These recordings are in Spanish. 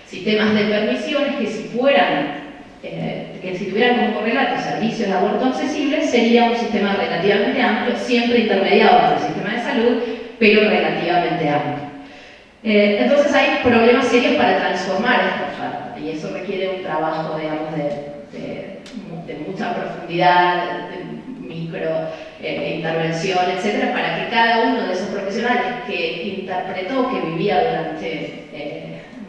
sistemas de permisiones que si tuvieran como correlato servicios de aborto accesibles, sería un sistema relativamente amplio, siempre intermediado por el sistema de salud, pero relativamente amplio. Entonces hay problemas serios para transformar esta oferta, y eso requiere un trabajo, digamos, de mucha profundidad, de micro intervención, etcétera, para que cada uno de esos profesionales que interpretó que vivía durante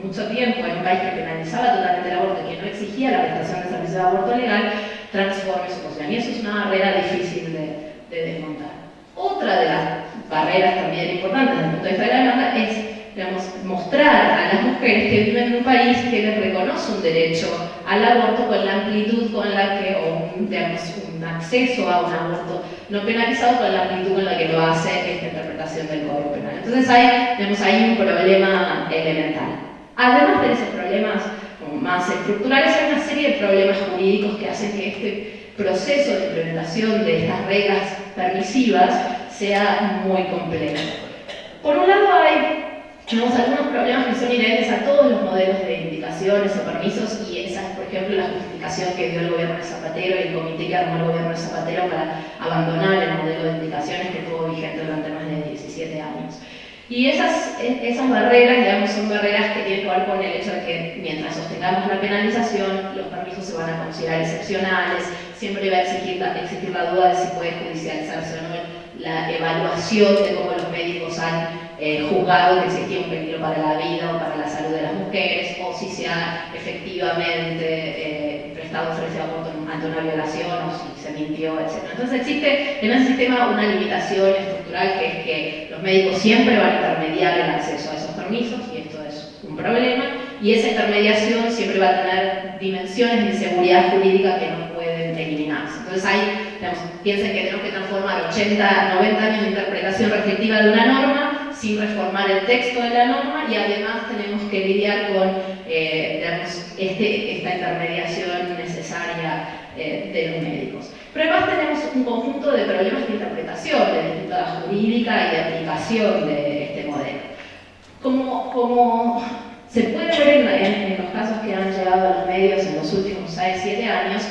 mucho tiempo en un país que penalizaba totalmente el aborto y que no exigía la prestación de servicios de aborto legal, transforme su posición. Y eso es una barrera difícil de desmontar. Otra de las barreras también importantes desde el punto de vista de la demanda es, digamos, mostrar a las mujeres que viven en un país que les reconoce un derecho al aborto con la amplitud con la que, digamos, un acceso a un aborto no penalizado con la amplitud con la que lo hace esta interpretación del Código Penal. Entonces hay un problema elemental. Además de esos problemas más estructurales, hay una serie de problemas jurídicos que hacen que este proceso de implementación de estas reglas permisivas sea muy complejo. Por un lado tenemos algunos problemas que son inherentes a todos los modelos de indicaciones o permisos, y esa es, por ejemplo, la justificación que dio el gobierno de Zapatero y el comité que armó el gobierno de Zapatero para abandonar el modelo de indicaciones que estuvo vigente durante más de 17 años. Y esas barreras, digamos, son barreras que tienen que ver con el hecho de que mientras sostengamos la penalización, los permisos se van a considerar excepcionales, siempre va a existir la duda de si puede judicializarse o no la evaluación de cómo los médicos han juzgado que existía un peligro para la vida o para la salud de las mujeres, o si se ha efectivamente prestado ofrecido aborto ante una violación, o si se mintió, etc. Entonces existe en ese sistema una limitación estructural, que es que los médicos siempre van a intermediar el acceso a esos permisos, y esto es un problema, y esa intermediación siempre va a tener dimensiones de inseguridad jurídica que no pueden eliminarse. Entonces piensen que tenemos que transformar 80, 90 años de interpretación restrictiva de una norma sin reformar el texto de la norma, y además tenemos que lidiar con esta intermediación necesaria de los médicos. Pero además tenemos un conjunto de problemas de interpretación, de disputa jurídica y de aplicación de este modelo. Como se puede ver en los casos que han llegado a los medios en los últimos 6-7 años,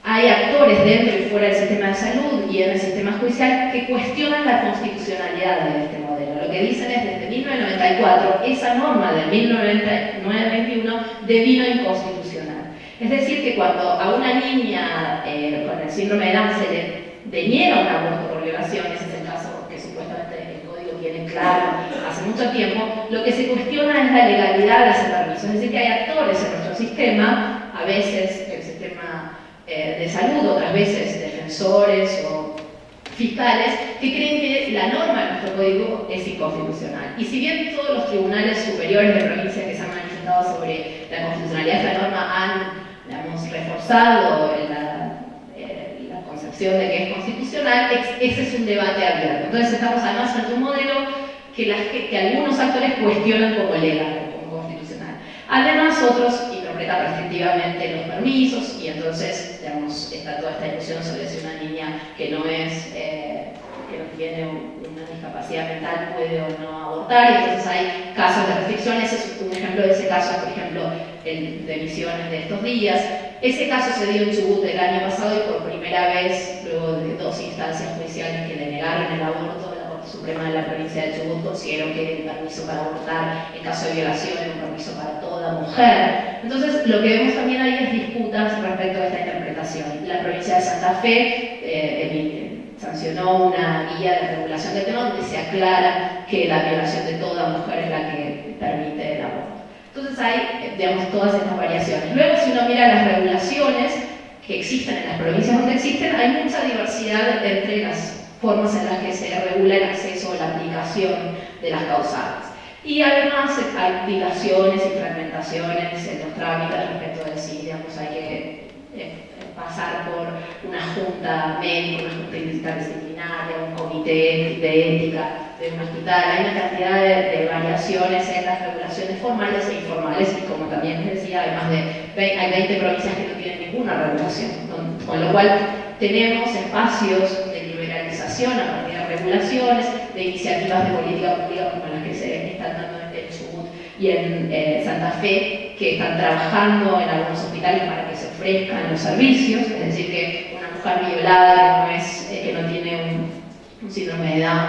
hay actores dentro y fuera del sistema de salud y en el sistema judicial que cuestionan la constitucionalidad de este modelo. Lo que dicen es, desde 1994, esa norma del 1921 devino inconstitucional. Es decir, que cuando a una niña con el síndrome de Down se le deniega un aborto por violación, ese es el caso que supuestamente el Código tiene claro hace mucho tiempo, lo que se cuestiona es la legalidad de ese permiso. Es decir, que hay actores en nuestro sistema, a veces el sistema de salud, otras veces defensores o fiscales, que creen que la norma de nuestro código es inconstitucional. Y si bien todos los tribunales superiores de provincia que se han manifestado sobre la constitucionalidad de esta norma han, digamos, reforzado la concepción de que es constitucional, ese es un debate abierto. Entonces estamos además ante un modelo que algunos actores cuestionan como legal, como constitucional. Además, otros interpretan restrictivamente los permisos, y entonces, digamos, está toda esta discusión sobre si una niña que no tiene una discapacidad mental puede o no abortar, y entonces hay casos de restricciones. Un ejemplo de ese caso es, por ejemplo, el de Misiones de estos días. Ese caso se dio en Chubut el año pasado, y por primera vez, luego de 2 instancias judiciales que denegaron el aborto, Suprema de la provincia de Chubut consideró que el permiso para abortar en caso de violación era un permiso para toda mujer. Entonces, lo que vemos también ahí es disputas respecto a esta interpretación. La provincia de Santa Fe sancionó una guía de regulación del tema donde se aclara que la violación de toda mujer es la que permite el aborto. Entonces hay, digamos, todas estas variaciones. Luego, si uno mira las regulaciones que existen en las provincias donde existen, hay mucha diversidad entre las formas en las que se regula el acceso o la aplicación de las causales. Y además hay dilaciones y fragmentaciones en los trámites respecto de si, digamos, hay que pasar por una junta médica, una junta interdisciplinaria, un comité de ética de un hospital. Hay una cantidad de variaciones en las regulaciones formales e informales, y como también les decía, además hay 20 provincias que no tienen ninguna regulación, con lo cual tenemos espacios de liberalización a partir de regulaciones, de iniciativas de política pública como las que se están dando en Chubut y en Santa Fe, que están trabajando en algunos hospitales para que se ofrezcan los servicios, es decir, que una mujer violada que no tiene un síndrome de Down,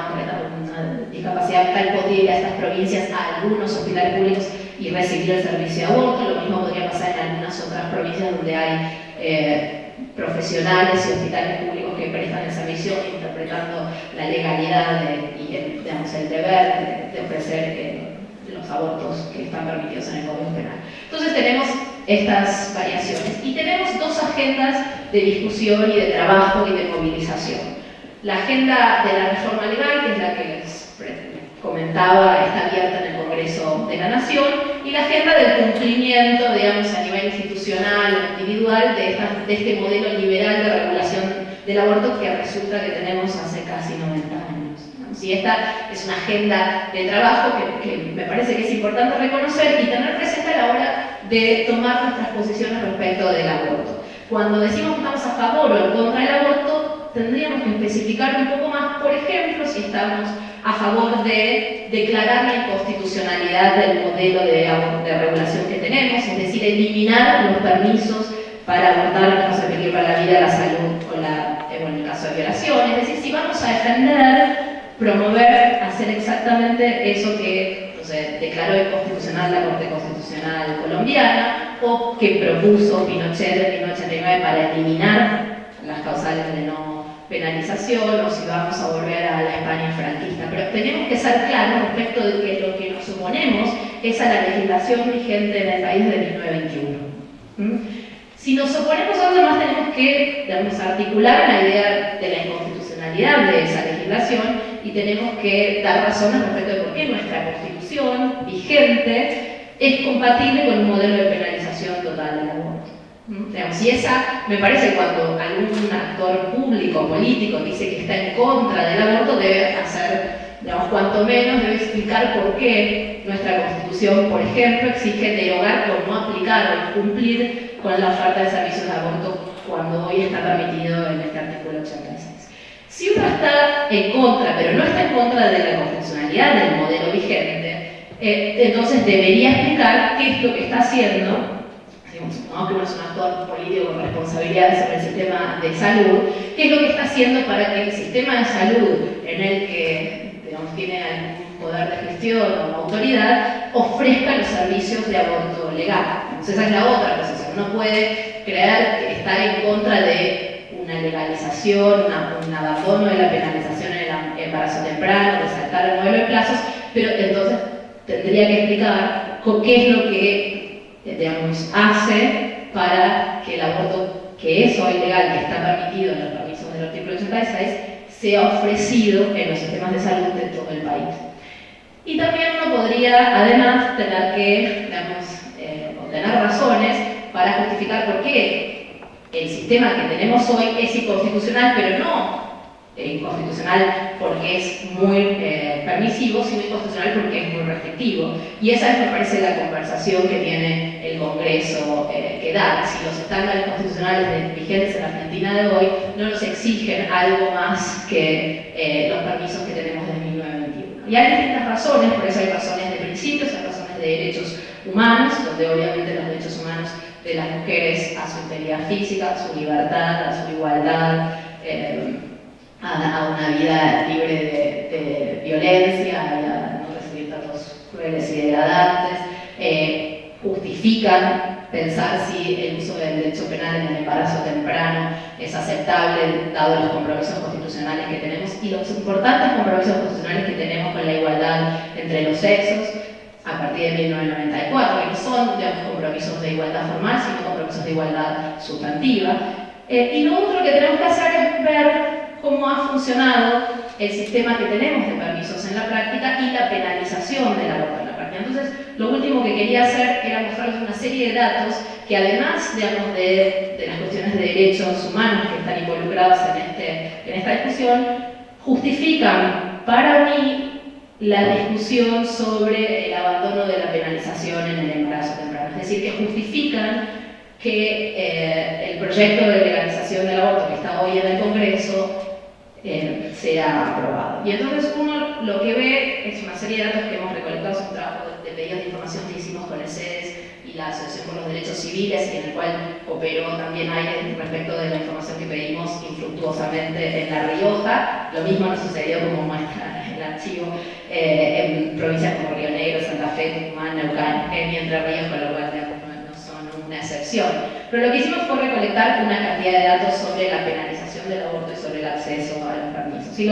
una discapacidad mental, podría ir a estas provincias, a algunos hospitales públicos y recibir el servicio de aborto. Lo mismo podría pasar en algunas otras provincias donde hay profesionales y hospitales públicos que prestan el servicio interpretando la legalidad y el deber de ofrecer los abortos que están permitidos en el Código Penal. Entonces tenemos estas variaciones y tenemos dos agendas de discusión y de trabajo y de movilización. La agenda de la reforma legal, que es la que les comentaba, está abierta en el Congreso de la Nación, y la agenda del cumplimiento, digamos, a nivel institucional o individual de este modelo liberal de regulación del aborto que resulta que tenemos hace casi 90 años. Y esta es una agenda de trabajo que me parece que es importante reconocer y tener presente a la hora de tomar nuestras posiciones respecto del aborto. Cuando decimos que estamos a favor o en contra del aborto, tendríamos que especificar un poco más, por ejemplo, si estamos a favor de declarar la inconstitucionalidad del modelo de regulación que tenemos, es decir, eliminar los permisos para abortar en el caso de peligro para la vida, la salud o en el caso de violación. Es decir, si vamos a defender, promover, hacer exactamente eso que declaró inconstitucional la Corte Constitucional colombiana o que propuso Pinochet en 1989 para eliminar las causales de no penalización, o si vamos a volver a la España franquista. Pero tenemos que ser claros respecto de que lo que nos oponemos es a la legislación vigente en el país de 1921. Si nos oponemos a algo más, tenemos que, digamos, articular la idea de la inconstitucionalidad de esa legislación y tenemos que dar razones respecto de por qué nuestra Constitución vigente es compatible con un modelo de penalización total del aborto. Digamos, y esa, me parece, cuando algún actor público, político, dice que está en contra del aborto, debe hacer, digamos, cuanto menos debe explicar por qué nuestra Constitución, por ejemplo, exige derogar por no aplicar o incumplir con la oferta de servicios de aborto cuando hoy está permitido en este artículo 86. Si uno está en contra, pero no está en contra de la constitucionalidad del modelo vigente, entonces debería explicar qué es lo que está haciendo. Supongamos que uno es un actor político con responsabilidades sobre el sistema de salud, qué es lo que está haciendo para que el sistema de salud en el que, digamos, tiene algún poder de gestión o autoridad ofrezca los servicios de aborto legal. Entonces esa es la otra posición. Uno puede estar en contra de una legalización, un abandono de la penalización en el embarazo temprano, de saltar el modelo de plazos, pero entonces tendría que explicar qué es lo que, digamos, hace para que el aborto, que es hoy legal, que está permitido en los permisos del artículo 86, sea ofrecido en los sistemas de salud de todo el país. Y también uno podría, además, tener que, digamos, obtener razones para justificar por qué el sistema que tenemos hoy es inconstitucional, pero no inconstitucional porque es muy permisivo, sino inconstitucional porque es muy restrictivo. Y esa es, me parece, la conversación que tiene el Congreso que dar. Si los estándares constitucionales vigentes en la Argentina de hoy no nos exigen algo más que los permisos que tenemos desde 1921. Y hay distintas razones, por eso hay razones de principios, hay razones de derechos humanos, donde obviamente los derechos humanos de las mujeres a su integridad física, a su libertad, a su igualdad, a una vida libre de violencia, a no recibir tratos crueles y degradantes, justifican pensar si el uso del derecho penal en el embarazo temprano es aceptable dado los compromisos constitucionales que tenemos y los importantes compromisos constitucionales que tenemos con la igualdad entre los sexos a partir de 1994, que no son, digamos, compromisos de igualdad formal, sino compromisos de igualdad sustantiva. Y lo otro que tenemos que hacer es ver cómo ha funcionado el sistema que tenemos de permisos en la práctica y la penalización del aborto en la práctica. Entonces, lo último que quería hacer era mostrarles una serie de datos que, además, digamos, de las cuestiones de derechos humanos que están involucrados en esta discusión, justifican para mí la discusión sobre el abandono de la penalización en el embarazo temprano. Es decir, que justifican que el proyecto de legalización del aborto que está hoy en el Congreso sea aprobado. Y entonces uno lo que ve es una serie de datos que hemos recolectado, es un trabajo de pedidos de información que hicimos con el CEDES y la Asociación por los Derechos Civiles, y en el cual cooperó también Aire respecto de la información que pedimos infructuosamente en La Rioja. Lo mismo nos sucedió, como muestra el archivo, en provincias como Río Negro, Santa Fe, Tucumán, Neuquén y Entre Ríos, con lo cual no son una excepción. Pero lo que hicimos fue recolectar una cantidad de datos sobre la penalización del aborto y sobre el acceso a los permisos. Y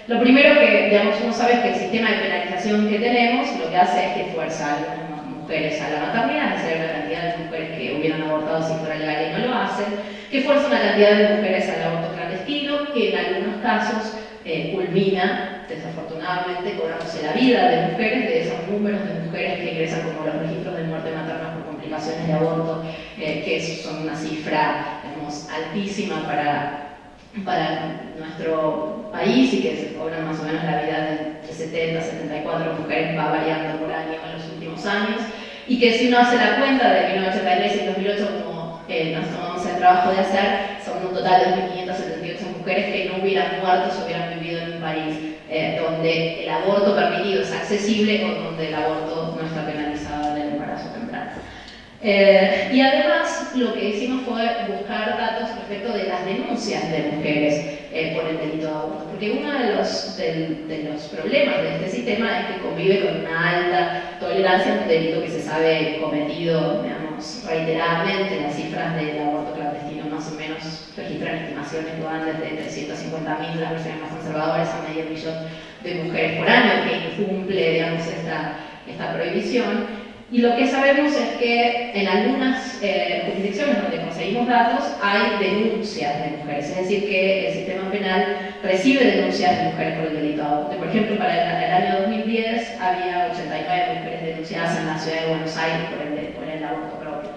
lo primero que, digamos, uno sabe es que el sistema de penalización que tenemos lo que hace es que fuerza a las mujeres a la maternidad, es decir, una cantidad de mujeres que hubieran abortado si fuera legal y no lo hacen, que fuerza una cantidad de mujeres al aborto clandestino, que en algunos casos culmina, desafortunadamente, cobrándose la vida de mujeres, de esos números de mujeres que ingresan como los registros de muerte materna por complicaciones de aborto, que son una cifra, digamos, altísima para nuestro país, y que se cobran más o menos la vida de 70 a 74 mujeres, va variando por año en los últimos años, y que si uno hace la cuenta de 1983 y 2008, como nos tomamos el trabajo de hacer, son un total de 2.578 mujeres que no hubieran muerto si hubieran vivido en un país donde el aborto permitido es accesible o donde el aborto no está penalizado en el embarazo temprano. Y además lo que hicimos fue buscar datos respecto de las denuncias de mujeres por el delito de aborto, porque uno de los problemas de este sistema es que convive con una alta tolerancia a un delito que se sabe cometido, digamos, reiteradamente. Las cifras del aborto clandestino más o menos registran estimaciones que van desde 350.000, las versiones más conservadoras, a 500.000 de mujeres por año que incumple, digamos, esta prohibición. Y lo que sabemos es que en algunas jurisdicciones donde conseguimos datos hay denuncias de mujeres, es decir, que el sistema penal recibe denuncias de mujeres por el delito de aborto. Por ejemplo, para el año 2010 había 89 mujeres denunciadas en la ciudad de Buenos Aires por el aborto propio.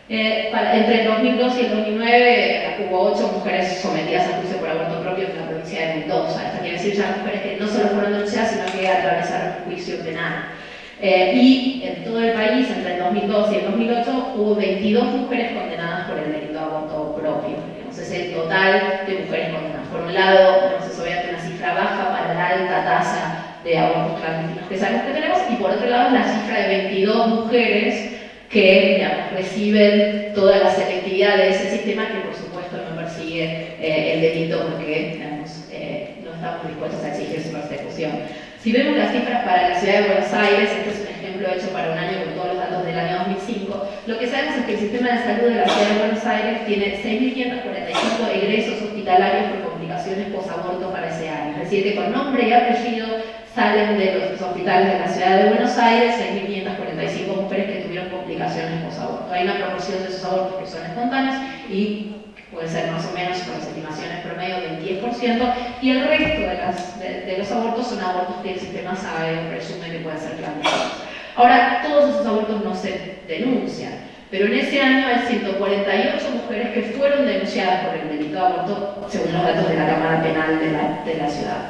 Entre el 2002 y el 2009 hubo 8 mujeres sometidas a juicio por aborto propio en la provincia de Mendoza. Esto quiere decir ya mujeres que no solo fueron denunciadas, sino que atravesaron un juicio penal. Y en todo el país, entre el 2002 y el 2008, hubo 22 mujeres condenadas por el delito de aborto propio. Entonces, el total de mujeres condenadas. Por un lado, es obviamente una cifra baja para la alta tasa de abortos clandestinos que sabemos que tenemos, y por otro lado, la cifra de 22 mujeres que, digamos, reciben toda la selectividad de ese sistema, que por supuesto no persigue el delito, porque, digamos, no estamos dispuestos a exigir su persecución. Si vemos las cifras para la ciudad de Buenos Aires, este es un ejemplo hecho para un año con todos los datos del año 2005, lo que sabemos es que el sistema de salud de la ciudad de Buenos Aires tiene 6.545 egresos hospitalarios por complicaciones posaborto para ese año. Es decir, que con nombre y apellido salen de los hospitales de la ciudad de Buenos Aires 6.545 mujeres que tuvieron complicaciones posaborto. Hay una proporción de esos abortos que son espontáneos y puede ser más o menos, con las estimaciones promedio, del 10%, y el resto de los abortos son abortos que el sistema sabe o presume que pueden ser clandestinos. Ahora, todos esos abortos no se denuncian, pero en ese año hay 148 mujeres que fueron denunciadas por el delito de aborto, según los datos de la Cámara Penal de la ciudad.